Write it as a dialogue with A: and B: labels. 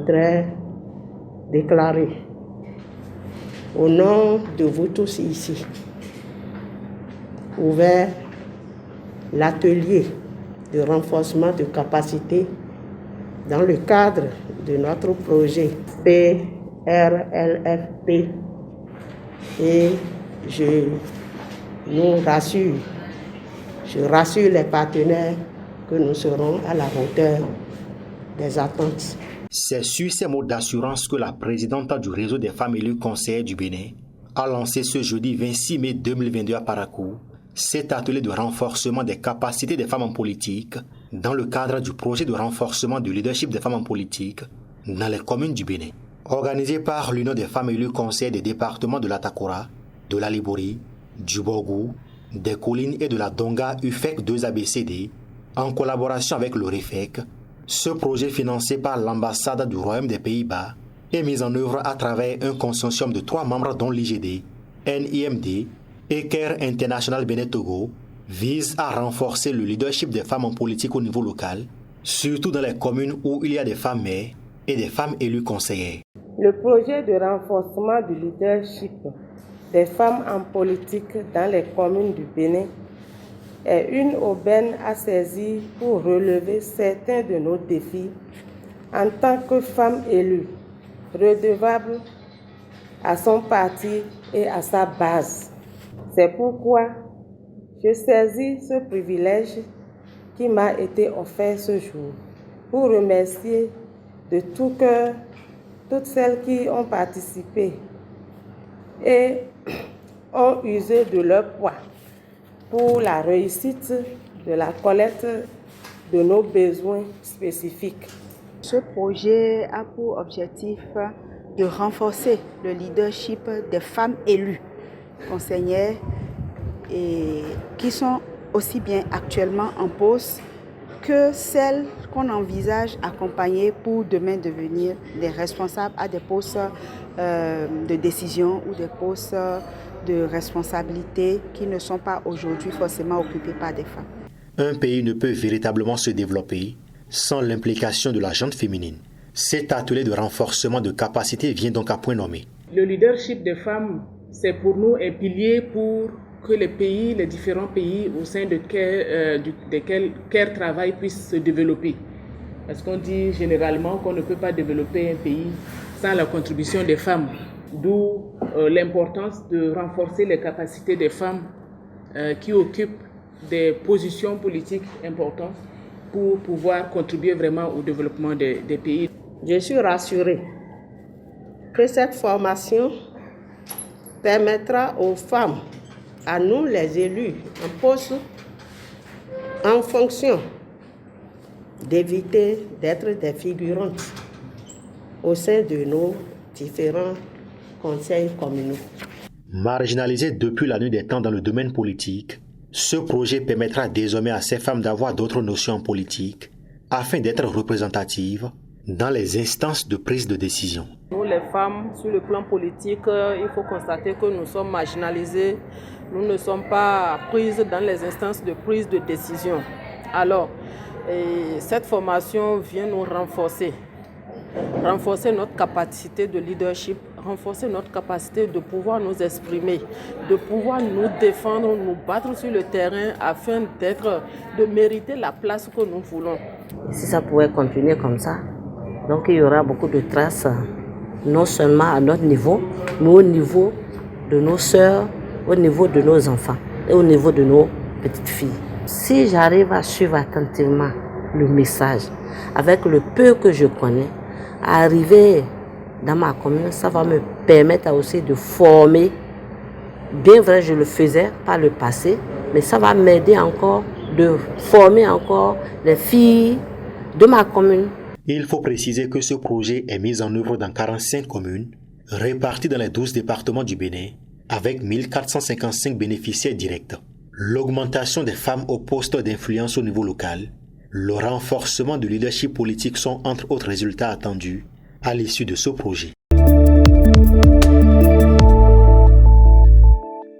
A: voudrais déclarer au nom de vous tous ici, ouvert l'atelier de renforcement de capacité dans le cadre de notre projet PRLFP et je rassure les partenaires que nous serons à la hauteur des attentes.
B: C'est sur ces mots d'assurance que la présidente du réseau des femmes élues conseillères du Bénin a lancé ce jeudi 26 mai 2022 à Parakou cet atelier de renforcement des capacités des femmes en politique dans le cadre du projet de renforcement du leadership des femmes en politique dans les communes du Bénin. Organisé par l'Union des femmes élues conseillères des départements de la Takora, de la Libori, du Borgou, des collines et de la Donga UFEC 2ABCD, en collaboration avec le REFEC, ce projet financé par l'ambassade du Royaume des Pays-Bas est mis en œuvre à travers un consortium de 3 membres dont l'IGD, NIMD et CARE International Bénin Togo vise à renforcer le leadership des femmes en politique au niveau local, surtout dans les communes où il y a des femmes maires et des femmes élues conseillères.
A: Le projet de renforcement du leadership des femmes en politique dans les communes du Bénin est une aubaine à saisir pour relever certains de nos défis en tant que femmes élues, redevables à son parti et à sa base. C'est pourquoi je saisis ce privilège qui m'a été offert ce jour pour remercier de tout cœur toutes celles qui ont participé et ont usé de leur poids pour la réussite de la collecte de nos besoins spécifiques.
C: Ce projet a pour objectif de renforcer le leadership des femmes élues, conseillères, et qui sont aussi bien actuellement en poste que celles qu'on envisage accompagner pour demain devenir des responsables à des postes de décision ou des postes de responsabilité qui ne sont pas aujourd'hui forcément occupés par des femmes.
B: Un pays ne peut véritablement se développer sans l'implication de la gente féminine. Cet atelier de renforcement de capacité vient donc à point nommé.
D: Le leadership des femmes, c'est pour nous un pilier pour que les différents pays au sein desquels CARE travaille puissent se développer. Parce qu'on dit généralement qu'on ne peut pas développer un pays sans la contribution des femmes. D'où l'importance de renforcer les capacités des femmes qui occupent des positions politiques importantes pour pouvoir contribuer vraiment au développement des pays.
A: Je suis rassurée que cette formation permettra aux femmes, à nous les élus en poste, en fonction, d'éviter d'être des figurantes au sein de nos différents conseils communaux.
B: Marginalisé depuis la nuit des temps dans le domaine politique, ce projet permettra désormais à ces femmes d'avoir d'autres notions en politique afin d'être représentatives dans les instances de prise de décision.
E: Nous, les femmes, sur le plan politique, il faut constater que nous sommes marginalisées. Nous ne sommes pas prises dans les instances de prise de décision. Alors, cette formation vient nous renforcer notre capacité de leadership, renforcer notre capacité de pouvoir nous exprimer, de pouvoir nous défendre, nous battre sur le terrain afin de mériter la place que nous voulons.
F: Si ça pouvait continuer comme ça, donc il y aura beaucoup de traces, non seulement à notre niveau, mais au niveau de nos sœurs, au niveau de nos enfants et au niveau de nos petites filles. Si j'arrive à suivre attentivement le message, avec le peu que je connais, à arriver dans ma commune, ça va me permettre aussi de former. Bien vrai, je le faisais par le passé, mais ça va m'aider encore de former encore les filles de ma commune.
B: Il faut préciser que ce projet est mis en œuvre dans 45 communes, réparties dans les 12 départements du Bénin, avec 1455 bénéficiaires directs. L'augmentation des femmes au poste d'influence au niveau local, le renforcement du leadership politique sont entre autres résultats attendus à l'issue de ce projet.